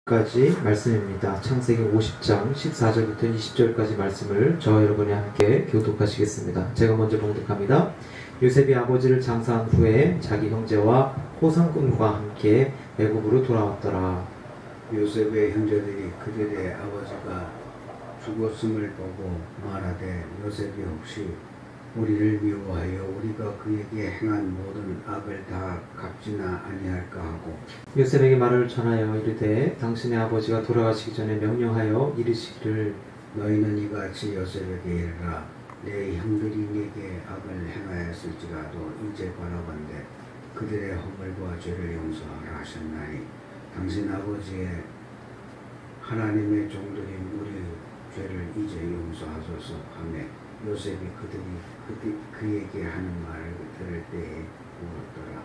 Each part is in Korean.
까지 말씀입니다. 창세기 50장 14절부터 20절까지 말씀을 저와 여러분이 함께 교독하시겠습니다. 제가 먼저 봉독합니다. 요셉이 아버지를 장사한 후에 자기 형제와 호상꾼과 함께 애굽으로 돌아왔더라. 요셉의 형제들이 그들의 아버지가 죽었음을 보고 말하되 요셉이 혹시 우리를 미워하여 우리가 그에게 행한 모든 악을 다 갚지나 아니할까 하고 요셉에게 말을 전하여 이르되 당신의 아버지가 돌아가시기 전에 명령하여 이르시기를 너희는 이같이 요셉에게 이르라. 내 형들이 네게 악을 행하였을지라도 이제 바라건대 그들의 허물과 죄를 용서하라 하셨나니 당신 아버지의 하나님의 종들인 우리 죄를 이제 용서하소서 하며 요셉이 그에게 하는 말을 들을 때에 울었더라.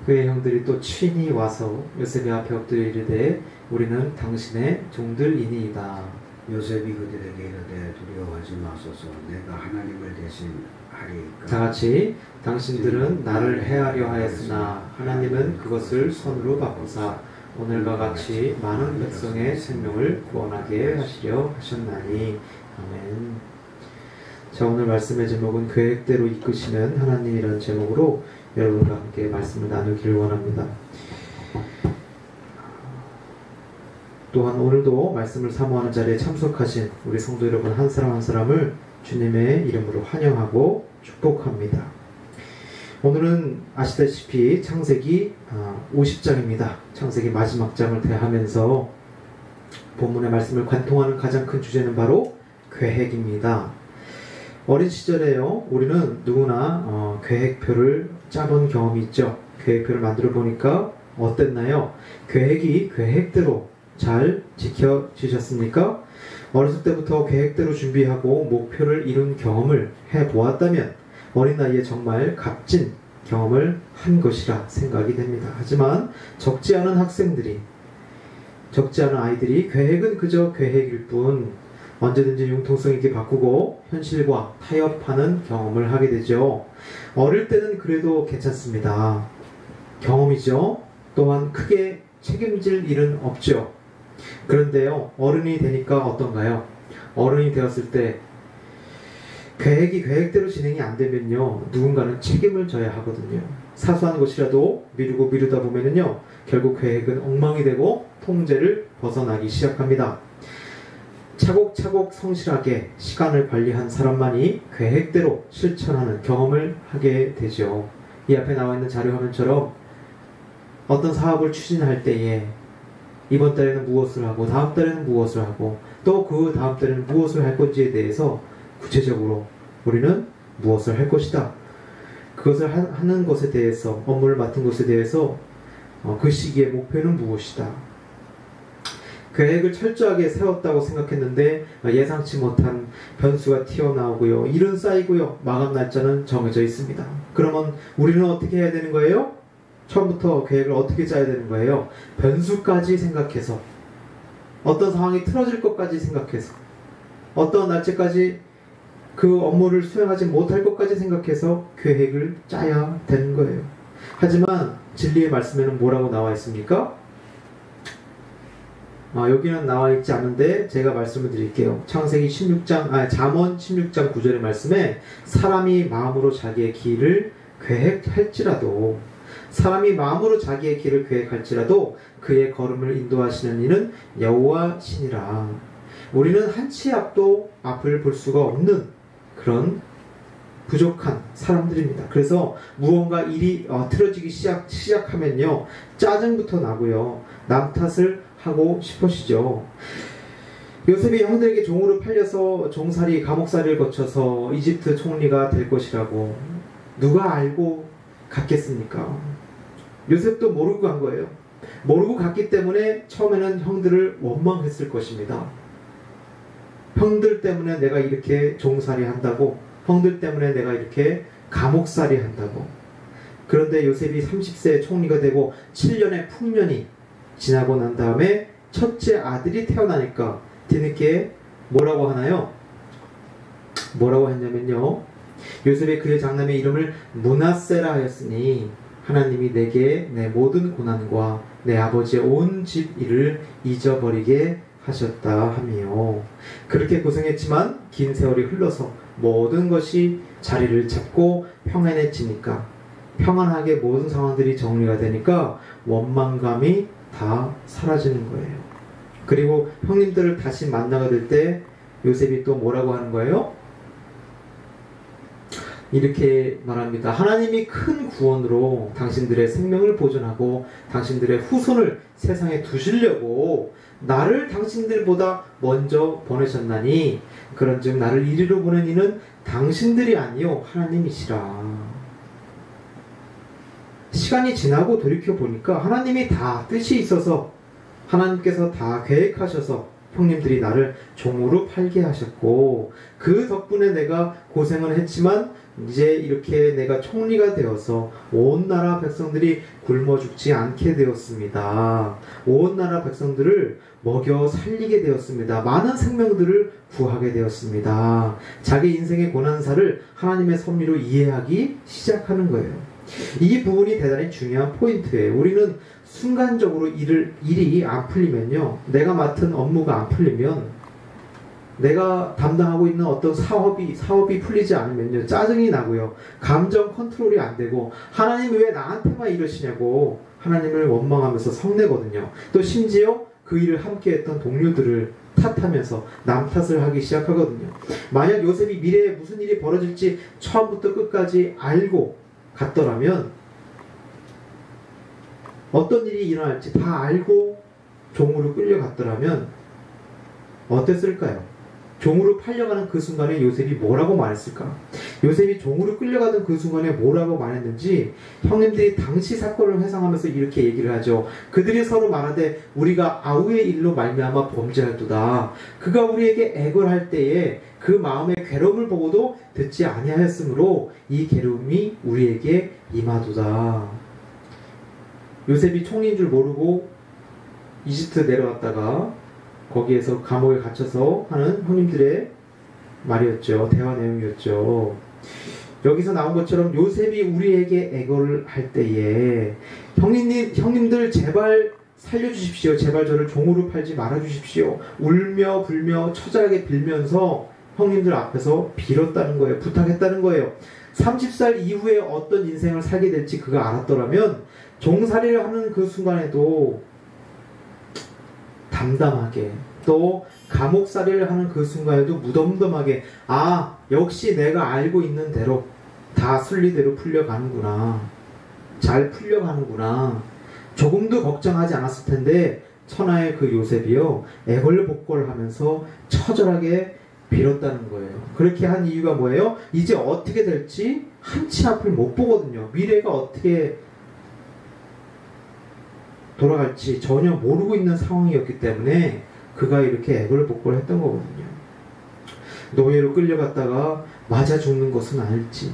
그의 형들이 또 친히 와서 요셉의 앞에 엎드려 이르되 우리는 당신의 종들이니이다. 요셉이 그들에게 이르되 두려워하지 마소서. 내가 하나님을 대신하리이까. 다같이 당신들은 나를 해하려 하였으나 하나님은 그것을 선으로 바꾸사 오늘과 같이 많은 백성의 생명을 구원하게 하시려 하셨나니. 아멘. 자, 오늘 말씀의 제목은 계획대로 이끄시는 하나님이라는 제목으로 여러분과 함께 말씀을 나누기를 원합니다. 또한 오늘도 말씀을 사모하는 자리에 참석하신 우리 성도 여러분 한 사람 한 사람을 주님의 이름으로 환영하고 축복합니다. 오늘은 아시다시피 창세기 50장입니다. 창세기 마지막 장을 대하면서 본문의 말씀을 관통하는 가장 큰 주제는 바로 계획입니다. 어린 시절에요, 우리는 누구나 계획표를 짜본 경험이 있죠. 계획표를 만들어 보니까 어땠나요? 계획이 계획대로 잘 지켜지셨습니까? 어렸을 때부터 계획대로 준비하고 목표를 이룬 경험을 해보았다면 어린 나이에 정말 값진 경험을 한 것이라 생각이 됩니다. 하지만 적지 않은 아이들이 계획은 그저 계획일 뿐 언제든지 융통성 있게 바꾸고 현실과 타협하는 경험을 하게 되죠. 어릴 때는 그래도 괜찮습니다. 경험이죠. 또한 크게 책임질 일은 없죠. 그런데요, 어른이 되니까 어떤가요? 어른이 되었을 때 계획이 계획대로 진행이 안 되면요, 누군가는 책임을 져야 하거든요. 사소한 것이라도 미루다 보면은요, 결국 계획은 엉망이 되고 통제를 벗어나기 시작합니다. 차곡차곡 성실하게 시간을 관리한 사람만이 계획대로 실천하는 경험을 하게 되죠. 이 앞에 나와 있는 자료 화면처럼 어떤 사업을 추진할 때에 이번 달에는 무엇을 하고 다음 달에는 무엇을 하고 또 그 다음 달에는 무엇을 할 건지에 대해서 구체적으로 우리는 무엇을 할 것이다. 그것을 하는 것에 대해서, 업무를 맡은 것에 대해서 그 시기의 목표는 무엇이다. 계획을 철저하게 세웠다고 생각했는데 예상치 못한 변수가 튀어나오고요, 일은 쌓이고요, 마감 날짜는 정해져 있습니다. 그러면 우리는 어떻게 해야 되는 거예요? 처음부터 계획을 어떻게 짜야 되는 거예요? 변수까지 생각해서, 어떤 상황이 틀어질 것까지 생각해서, 어떤 날짜까지 그 업무를 수행하지 못할 것까지 생각해서 계획을 짜야 되는 거예요. 하지만 진리의 말씀에는 뭐라고 나와 있습니까? 여기는 나와 있지 않은데 제가 말씀을 드릴게요. 창세기 16장, 잠언 16장 9절의 말씀에 사람이 마음으로 자기의 길을 계획할지라도 그의 걸음을 인도하시는 이는 여호와시니라. 우리는 한치 앞도 앞을 볼 수가 없는 그런 부족한 사람들입니다. 그래서 무언가 일이 틀어지기 시작하면요, 짜증부터 나고요, 남 탓을 하고 싶으시죠. 요셉이 형들에게 종으로 팔려서 감옥살이를 거쳐서 이집트 총리가 될 것이라고 누가 알고 갔겠습니까? 요셉도 모르고 간 거예요. 모르고 갔기 때문에 처음에는 형들을 원망했을 것입니다. 형들 때문에 내가 이렇게 종살이 한다고, 형들 때문에 내가 이렇게 감옥살이 한다고. 그런데 요셉이 30세에 총리가 되고 7년의 풍년이 지나고 난 다음에 첫째 아들이 태어나니까 뒤늦게 뭐라고 하나요? 뭐라고 했냐면요, 요셉이 그의 장남의 이름을 므낫세라 하였으니 하나님이 내게 내 모든 고난과 내 아버지의 온 집 일을 잊어버리게 하셨다 하며, 그렇게 고생했지만 긴 세월이 흘러서 모든 것이 자리를 잡고 평안해지니까, 평안하게 모든 상황들이 정리가 되니까 원망감이 다 사라지는 거예요. 그리고 형님들을 다시 만나게 될 때 요셉이 또 뭐라고 하는 거예요? 이렇게 말합니다. 하나님이 큰 구원으로 당신들의 생명을 보존하고 당신들의 후손을 세상에 두시려고 나를 당신들보다 먼저 보내셨나니, 그런즉 나를 이리로 보낸 이는 당신들이 아니요 하나님이시라. 시간이 지나고 돌이켜보니까 하나님이 다 뜻이 있어서, 하나님께서 다 계획하셔서 형님들이 나를 종으로 팔게 하셨고, 그 덕분에 내가 고생을 했지만 이제 이렇게 내가 총리가 되어서 온 나라 백성들이 굶어 죽지 않게 되었습니다. 온 나라 백성들을 먹여 살리게 되었습니다. 많은 생명들을 구하게 되었습니다. 자기 인생의 고난사를 하나님의 섭리로 이해하기 시작하는 거예요. 이 부분이 대단히 중요한 포인트예요. 우리는 순간적으로 일이 안 풀리면요, 내가 맡은 업무가 안 풀리면, 내가 담당하고 있는 어떤 사업이 풀리지 않으면요, 짜증이 나고요, 감정 컨트롤이 안 되고, 하나님 왜 나한테만 이러시냐고 하나님을 원망하면서 성내거든요. 또 심지어 그 일을 함께 했던 동료들을 탓하면서 남 탓을 하기 시작하거든요. 만약 요셉이 미래에 무슨 일이 벌어질지 처음부터 끝까지 알고 갔더라면, 어떤 일이 일어날지 다 알고 종으로 끌려갔더라면 어땠을까요? 종으로 팔려가는 그 순간에 요셉이 뭐라고 말했을까? 요셉이 종으로 끌려가던 그 순간에 뭐라고 말했는지 형님들이 당시 사건을 회상하면서 이렇게 얘기를 하죠. 그들이 서로 말하되 우리가 아우의 일로 말미암아 범죄할도다. 그가 우리에게 애걸할 때에 그 마음의 괴로움을 보고도 듣지 아니하였으므로 이 괴로움이 우리에게 임하도다. 요셉이 총리인 줄 모르고 이집트 내려왔다가 거기에서 감옥에 갇혀서 하는 형님들의 말이었죠. 대화 내용이었죠. 여기서 나온 것처럼 요셉이 우리에게 애걸을 할 때에 형님들 제발 살려주십시오. 제발 저를 종으로 팔지 말아주십시오. 울며 불며 처절하게 빌면서 형님들 앞에서 빌었다는 거예요. 부탁했다는 거예요. 30살 이후에 어떤 인생을 살게 될지 그가 알았더라면 종살이를 하는 그 순간에도 담담하게, 또 감옥살이를 하는 그 순간에도 무덤덤하게, 아, 역시 내가 알고 있는 대로 다 순리대로 풀려가는구나, 잘 풀려가는구나, 조금도 걱정하지 않았을 텐데 천하의 그 요셉이요, 애걸복걸 하면서 처절하게 빌었다는 거예요. 그렇게 한 이유가 뭐예요? 이제 어떻게 될지 한치 앞을 못 보거든요. 미래가 어떻게 돌아갈지 전혀 모르고 있는 상황이었기 때문에 그가 이렇게 애걸복걸 했던 거거든요. 노예로 끌려갔다가 맞아 죽는 것은 아닐지,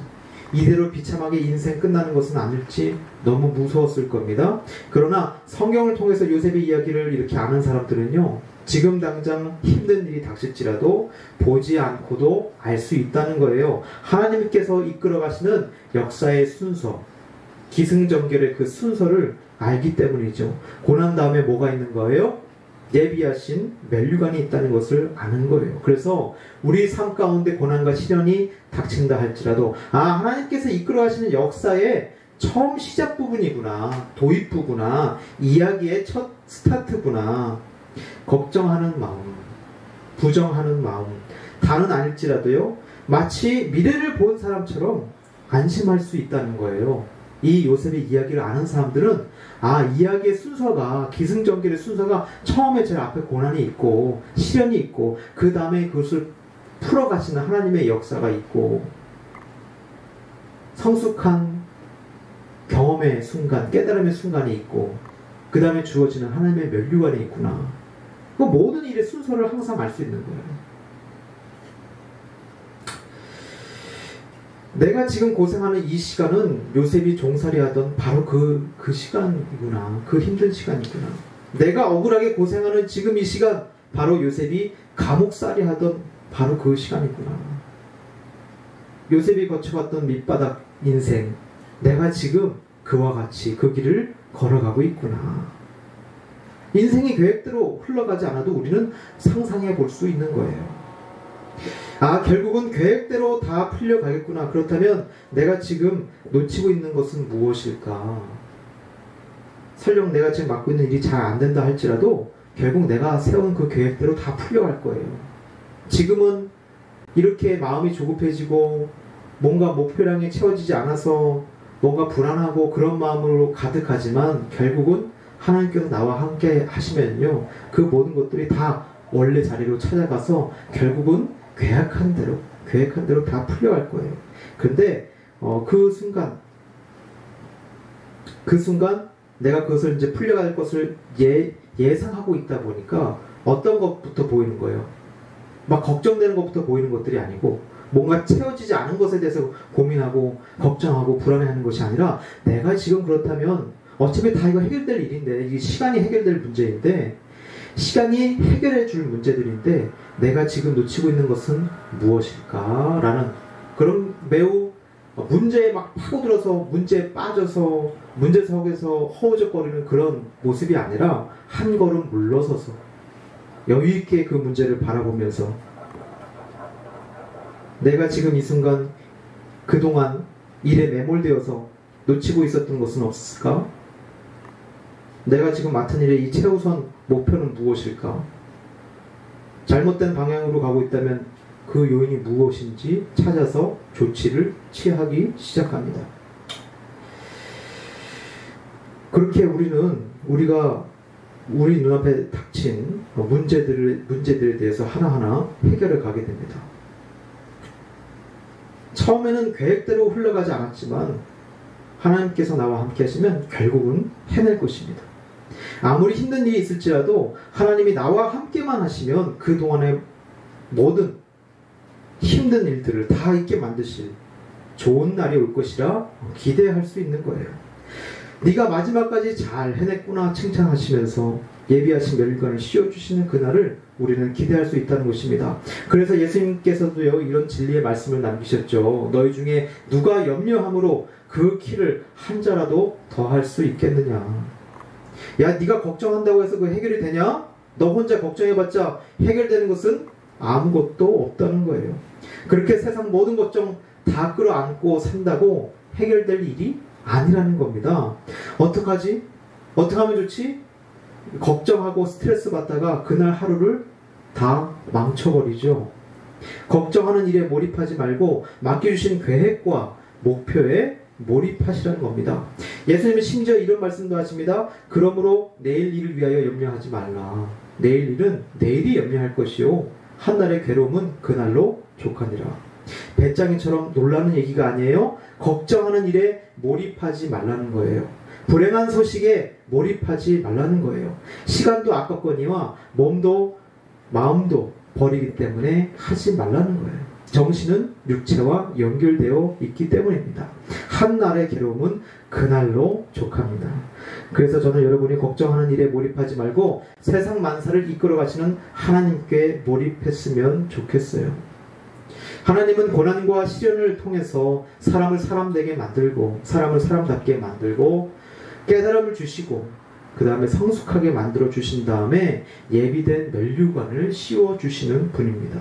이대로 비참하게 인생 끝나는 것은 아닐지 너무 무서웠을 겁니다. 그러나 성경을 통해서 요셉의 이야기를 이렇게 아는 사람들은요, 지금 당장 힘든 일이 닥칠지라도 보지 않고도 알 수 있다는 거예요. 하나님께서 이끌어 가시는 역사의 순서, 기승전결의 그 순서를 알기 때문이죠. 고난 다음에 뭐가 있는 거예요? 예비하신 면류관이 있다는 것을 아는 거예요. 그래서 우리 삶 가운데 고난과 시련이 닥친다 할지라도, 아, 하나님께서 이끌어 가시는 역사의 처음 시작 부분이구나, 도입부구나, 이야기의 첫 스타트구나. 걱정하는 마음, 부정하는 마음, 다는 아닐지라도요, 마치 미래를 본 사람처럼 안심할 수 있다는 거예요. 이 요셉의 이야기를 아는 사람들은, 아, 이야기의 순서가, 기승전결의 순서가 처음에 제일 앞에 고난이 있고 시련이 있고 그 다음에 그것을 풀어가시는 하나님의 역사가 있고 성숙한 경험의 순간, 깨달음의 순간이 있고 그 다음에 주어지는 하나님의 면류관이 있구나. 그 모든 일의 순서를 항상 알 수 있는 거예요. 내가 지금 고생하는 이 시간은 요셉이 종살이하던 바로 그 시간이구나. 그 힘든 시간이구나. 내가 억울하게 고생하는 지금 이 시간, 바로 요셉이 감옥살이 하던 바로 그 시간이구나. 요셉이 거쳐갔던 밑바닥 인생, 내가 지금 그와 같이 그 길을 걸어가고 있구나. 인생이 계획대로 흘러가지 않아도 우리는 상상해 볼 수 있는 거예요. 아, 결국은 계획대로 다 풀려가겠구나. 그렇다면 내가 지금 놓치고 있는 것은 무엇일까? 설령 내가 지금 맡고 있는 일이 잘 안 된다 할지라도 결국 내가 세운 그 계획대로 다 풀려갈 거예요. 지금은 이렇게 마음이 조급해지고 뭔가 목표량이 채워지지 않아서 뭔가 불안하고 그런 마음으로 가득하지만 결국은 하나님께서 나와 함께 하시면요, 그 모든 것들이 다 원래 자리로 찾아가서 결국은 계획한 대로 다 풀려갈 거예요. 근데 그 순간 내가 그것을 이제 풀려갈 것을 예상하고 있다 보니까 어떤 것부터 보이는 거예요? 막 걱정되는 것부터 보이는 것들이 아니고 뭔가 채워지지 않은 것에 대해서 고민하고 걱정하고 불안해하는 것이 아니라 내가 지금 그렇다면 어차피 다 이거 해결될 일인데, 이게 시간이 해결될 문제인데, 시간이 해결해 줄 문제들인데 내가 지금 놓치고 있는 것은 무엇일까? 라는 그런 매우 문제에 막 파고들어서 문제에 빠져서 문제석에서 허우적거리는 그런 모습이 아니라 한 걸음 물러서서 여유있게 그 문제를 바라보면서 내가 지금 이 순간 그동안 일에 매몰되어서 놓치고 있었던 것은 없을까? 내가 지금 맡은 일의 이 최우선 목표는 무엇일까? 잘못된 방향으로 가고 있다면 그 요인이 무엇인지 찾아서 조치를 취하기 시작합니다. 그렇게 우리가 우리 눈앞에 닥친 문제들에 대해서 하나하나 해결해 가게 됩니다. 처음에는 계획대로 흘러가지 않았지만 하나님께서 나와 함께 하시면 결국은 해낼 것입니다. 아무리 힘든 일이 있을지라도 하나님이 나와 함께만 하시면 그동안의 모든 힘든 일들을 다 있게 만드실 좋은 날이 올 것이라 기대할 수 있는 거예요. 네가 마지막까지 잘 해냈구나 칭찬하시면서 예비하신 멸관을 씌워주시는 그날을 우리는 기대할 수 있다는 것입니다. 그래서 예수님께서도요, 이런 진리의 말씀을 남기셨죠. 너희 중에 누가 염려함으로 그 키를 한 자라도 더할 수 있겠느냐. 야, 네가 걱정한다고 해서 그 해결이 되냐? 너 혼자 걱정해봤자 해결되는 것은 아무것도 없다는 거예요. 그렇게 세상 모든 걱정 다 끌어안고 산다고 해결될 일이 아니라는 겁니다. 어떡하지? 어떻게 하면 좋지? 걱정하고 스트레스 받다가 그날 하루를 다 망쳐버리죠. 걱정하는 일에 몰입하지 말고 맡겨주신 계획과 목표에 몰입하시라는 겁니다. 예수님은 심지어 이런 말씀도 하십니다. 그러므로 내일 일을 위하여 염려하지 말라. 내일 일은 내일이 염려할 것이요 한날의 괴로움은 그날로 족하니라. 배짱이처럼 놀라는 얘기가 아니에요. 걱정하는 일에 몰입하지 말라는 거예요. 불행한 소식에 몰입하지 말라는 거예요. 시간도 아깝거니와 몸도 마음도 버리기 때문에 하지 말라는 거예요. 정신은 육체와 연결되어 있기 때문입니다. 한날의 괴로움은 그날로 족합니다. 그래서 저는 여러분이 걱정하는 일에 몰입하지 말고 세상 만사를 이끌어 가시는 하나님께 몰입했으면 좋겠어요. 하나님은 고난과 시련을 통해서 사람을 사람되게 만들고 사람을 사람답게 만들고 깨달음을 주시고 그 다음에 성숙하게 만들어 주신 다음에 예비된 면류관을 씌워 주시는 분입니다.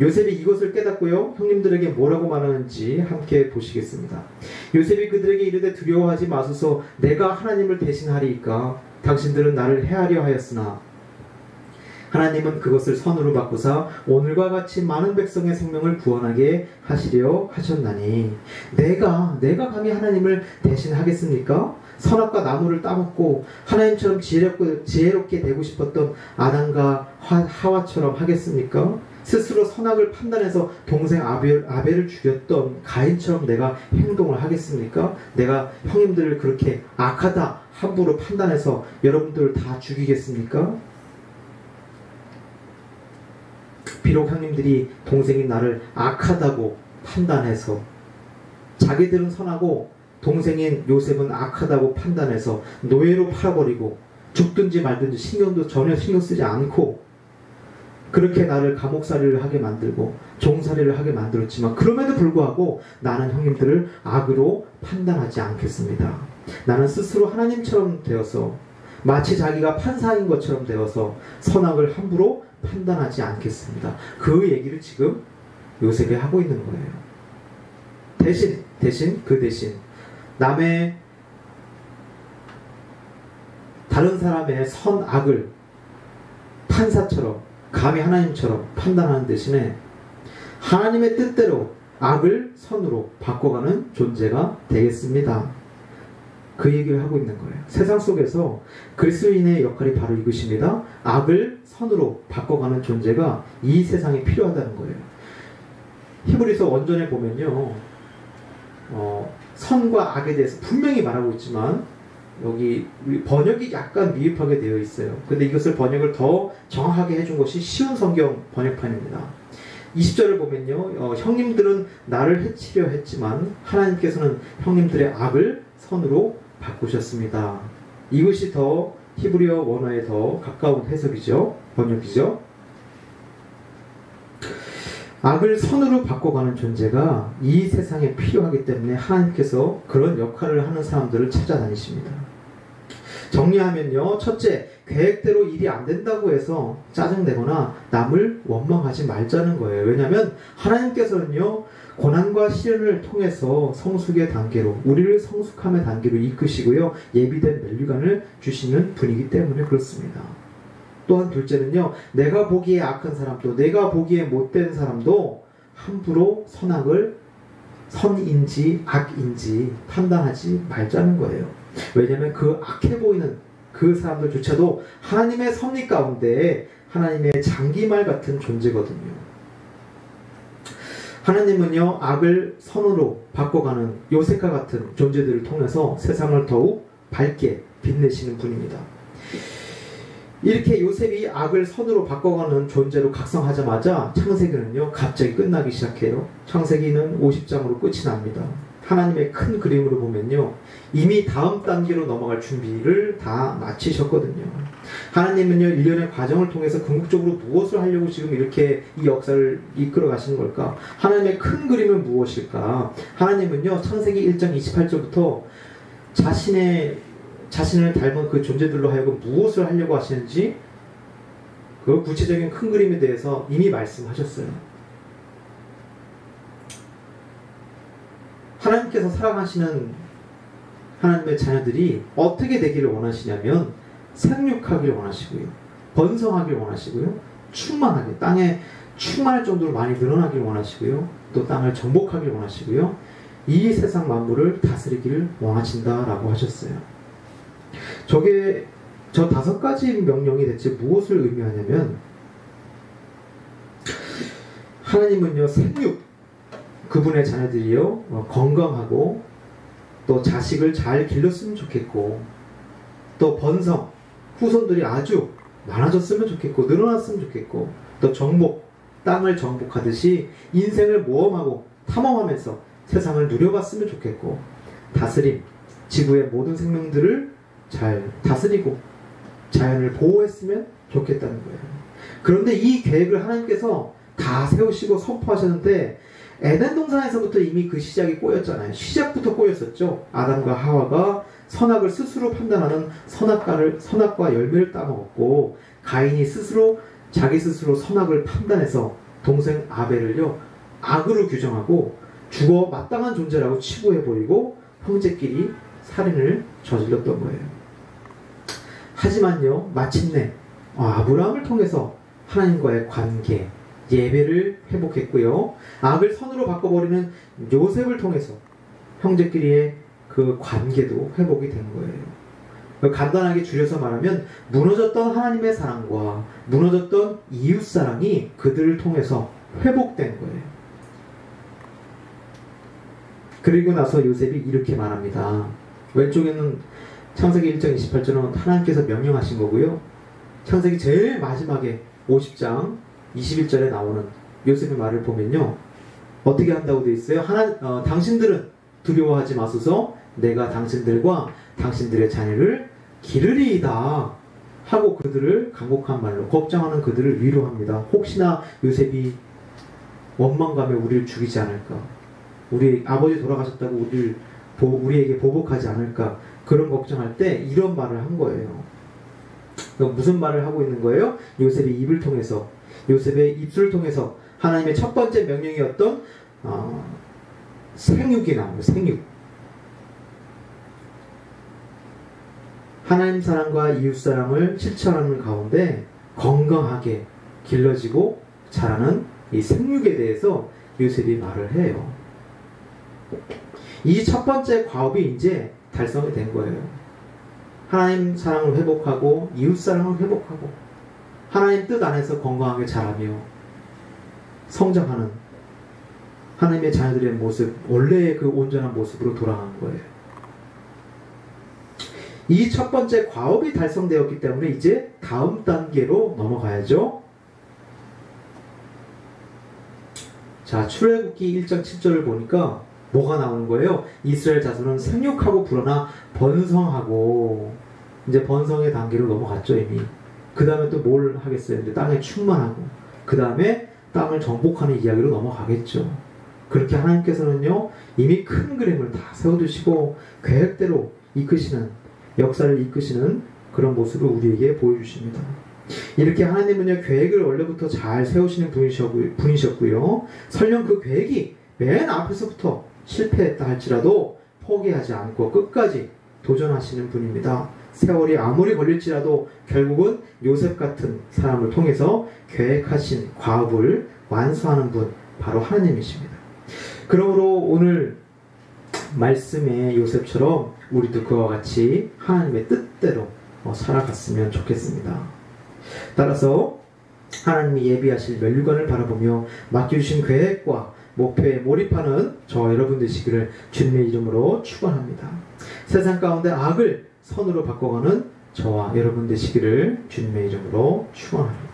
요셉이 이것을 깨닫고요, 형님들에게 뭐라고 말하는지 함께 보시겠습니다. 요셉이 그들에게 이르되 두려워하지 마소서, 내가 하나님을 대신하리이까. 당신들은 나를 해하려 하였으나 하나님은 그것을 선으로 바꾸사 오늘과 같이 많은 백성의 생명을 구원하게 하시려 하셨나니. 내가 감히 하나님을 대신하겠습니까? 선악과 나무를 따먹고 하나님처럼 지혜롭게 되고 싶었던 아담과 하와처럼 하겠습니까? 스스로 선악을 판단해서 동생 아벨을 죽였던 가인처럼 내가 행동을 하겠습니까? 내가 형님들을 그렇게 악하다 함부로 판단해서 여러분들을 다 죽이겠습니까? 비록 형님들이 동생인 나를 악하다고 판단해서 자기들은 선하고 동생인 요셉은 악하다고 판단해서 노예로 팔아버리고 죽든지 말든지 전혀 신경 쓰지 않고 그렇게 나를 감옥살이를 하게 만들고 종살이를 하게 만들었지만 그럼에도 불구하고 나는 형님들을 악으로 판단하지 않겠습니다. 나는 스스로 하나님처럼 되어서 마치 자기가 판사인 것처럼 되어서 선악을 함부로 판단하지 않겠습니다. 그 얘기를 지금 요셉이 하고 있는 거예요. 대신 남의 다른 사람의 선악을 판사처럼 감히 하나님처럼 판단하는 대신에 하나님의 뜻대로 악을 선으로 바꿔가는 존재가 되겠습니다. 그 얘기를 하고 있는 거예요. 세상 속에서 그리스도인의 역할이 바로 이것입니다. 악을 선으로 바꿔가는 존재가 이 세상에 필요하다는 거예요. 히브리서 원전에 보면요, 선과 악에 대해서 분명히 말하고 있지만 여기 번역이 약간 미흡하게 되어 있어요. 근데 이것을 번역을 더 정확하게 해준 것이 쉬운 성경 번역판입니다. 20절을 보면요, 형님들은 나를 해치려 했지만 하나님께서는 형님들의 악을 선으로 바꾸셨습니다. 이것이 더 히브리어 원어에 더 가까운 해석이죠. 번역이죠. 악을 선으로 바꿔가는 존재가 이 세상에 필요하기 때문에 하나님께서 그런 역할을 하는 사람들을 찾아다니십니다. 정리하면요, 첫째, 계획대로 일이 안 된다고 해서 짜증내거나 남을 원망하지 말자는 거예요. 왜냐하면 하나님께서는요, 고난과 시련을 통해서 성숙의 단계로, 우리를 성숙함의 단계로 이끄시고요, 예비된 면류관을 주시는 분이기 때문에 그렇습니다. 또한 둘째는요, 내가 보기에 악한 사람도, 내가 보기에 못된 사람도 함부로 선악을 선인지 악인지 판단하지 말자는 거예요. 왜냐하면 그 악해 보이는 그 사람들조차도 하나님의 섭리 가운데 하나님의 장기말 같은 존재거든요. 하나님은요, 악을 선으로 바꿔가는 요셉과 같은 존재들을 통해서 세상을 더욱 밝게 빛내시는 분입니다. 이렇게 요셉이 악을 선으로 바꿔가는 존재로 각성하자마자 창세기는요, 갑자기 끝나기 시작해요. 창세기는 50장으로 끝이 납니다. 하나님의 큰 그림으로 보면요, 이미 다음 단계로 넘어갈 준비를 다 마치셨거든요. 하나님은요, 일련의 과정을 통해서 궁극적으로 무엇을 하려고 지금 이렇게 이 역사를 이끌어 가시는 걸까? 하나님의 큰 그림은 무엇일까? 하나님은요, 창세기 1장 28절부터 자신을 닮은 그 존재들로 하여금 무엇을 하려고 하시는지 그 구체적인 큰 그림에 대해서 이미 말씀하셨어요. 하나님께서 사랑하시는 하나님의 자녀들이 어떻게 되기를 원하시냐면 생육하길 원하시고요, 번성하길 원하시고요, 충만하게 땅에 충만할 정도로 많이 늘어나길 원하시고요, 또 땅을 정복하길 원하시고요, 이 세상 만물을 다스리기를 원하신다라고 하셨어요. 저 5가지 명령이 대체 무엇을 의미하냐면, 하나님은요, 생육, 그분의 자녀들이요, 건강하고 또 자식을 잘 길렀으면 좋겠고, 또 번성, 후손들이 아주 많아졌으면 좋겠고 늘어났으면 좋겠고, 또 정복, 땅을 정복하듯이 인생을 모험하고 탐험하면서 세상을 누려봤으면 좋겠고, 다스림, 지구의 모든 생명들을 잘 다스리고 자연을 보호했으면 좋겠다는 거예요. 그런데 이 계획을 하나님께서 다 세우시고 선포하셨는데 에덴 동산에서부터 이미 그 시작이 꼬였잖아요. 시작부터 꼬였었죠. 아담과 하와가 선악을 스스로 판단하는 선악과 열매를 따먹었고, 가인이 자기 스스로 선악을 판단해서 동생 아벨을요, 악으로 규정하고 죽어 마땅한 존재라고 치부해버리고 형제끼리 살인을 저질렀던 거예요. 하지만요, 마침내 아브라함을 통해서 하나님과의 관계, 예배를 회복했고요, 악을 선으로 바꿔버리는 요셉을 통해서 형제끼리의 그 관계도 회복이 된 거예요. 간단하게 줄여서 말하면 무너졌던 하나님의 사랑과 무너졌던 이웃사랑이 그들을 통해서 회복된 거예요. 그리고 나서 요셉이 이렇게 말합니다. 왼쪽에는 창세기 1장 28절은 하나님께서 명령하신 거고요, 창세기 제일 마지막에 50장 21절에 나오는 요셉의 말을 보면요, 어떻게 한다고 되어 있어요? 당신들은 두려워하지 마소서, 내가 당신들과 당신들의 자녀를 기르리이다 하고 그들을 간곡한 말로 걱정하는 그들을 위로합니다. 혹시나 요셉이 원망감에 우리를 죽이지 않을까, 우리 아버지 돌아가셨다고 우리에게 보복하지 않을까, 그런 걱정할 때 이런 말을 한 거예요. 무슨 말을 하고 있는 거예요? 요셉의 입을 통해서, 요셉의 입술을 통해서 하나님의 첫 번째 명령이었던 생육이 나와요. 생육. 하나님 사랑과 이웃 사랑을 실천하는 가운데 건강하게 길러지고 자라는 이 생육에 대해서 요셉이 말을 해요. 이 첫 번째 과업이 이제 달성이 된 거예요. 하나님 사랑을 회복하고 이웃 사랑을 회복하고 하나님 뜻 안에서 건강하게 자라며 성장하는 하나님의 자녀들의 모습, 원래의 그 온전한 모습으로 돌아가는 거예요. 이 첫 번째 과업이 달성되었기 때문에 이제 다음 단계로 넘어가야죠. 자, 출애굽기 1장 7절을 보니까 뭐가 나오는 거예요? 이스라엘 자손은 생육하고 불어나 번성하고, 이제 번성의 단계로 넘어갔죠, 이미. 그 다음에 또 뭘 하겠어요? 이제 땅에 충만하고, 그 다음에 땅을 정복하는 이야기로 넘어가겠죠. 그렇게 하나님께서는요, 이미 큰 그림을 다 세워두시고 계획대로 이끄시는, 역사를 이끄시는 그런 모습을 우리에게 보여주십니다. 이렇게 하나님은요, 계획을 원래부터 잘 세우시는 분이셨고요. 설령 그 계획이 맨 앞에서부터 실패했다 할지라도 포기하지 않고 끝까지 도전하시는 분입니다. 세월이 아무리 걸릴지라도 결국은 요셉 같은 사람을 통해서 계획하신 과업을 완수하는 분, 바로 하나님이십니다. 그러므로 오늘 말씀의 요셉처럼 우리도 그와 같이 하나님의 뜻대로 살아갔으면 좋겠습니다. 따라서 하나님이 예비하실 면류관을 바라보며 맡겨주신 계획과 목표에 몰입하는 저와 여러분 되시기를 주님의 이름으로 축원합니다. 세상 가운데 악을 선으로 바꿔가는 저와 여러분 되시기를 주님의 이름으로 축원합니다.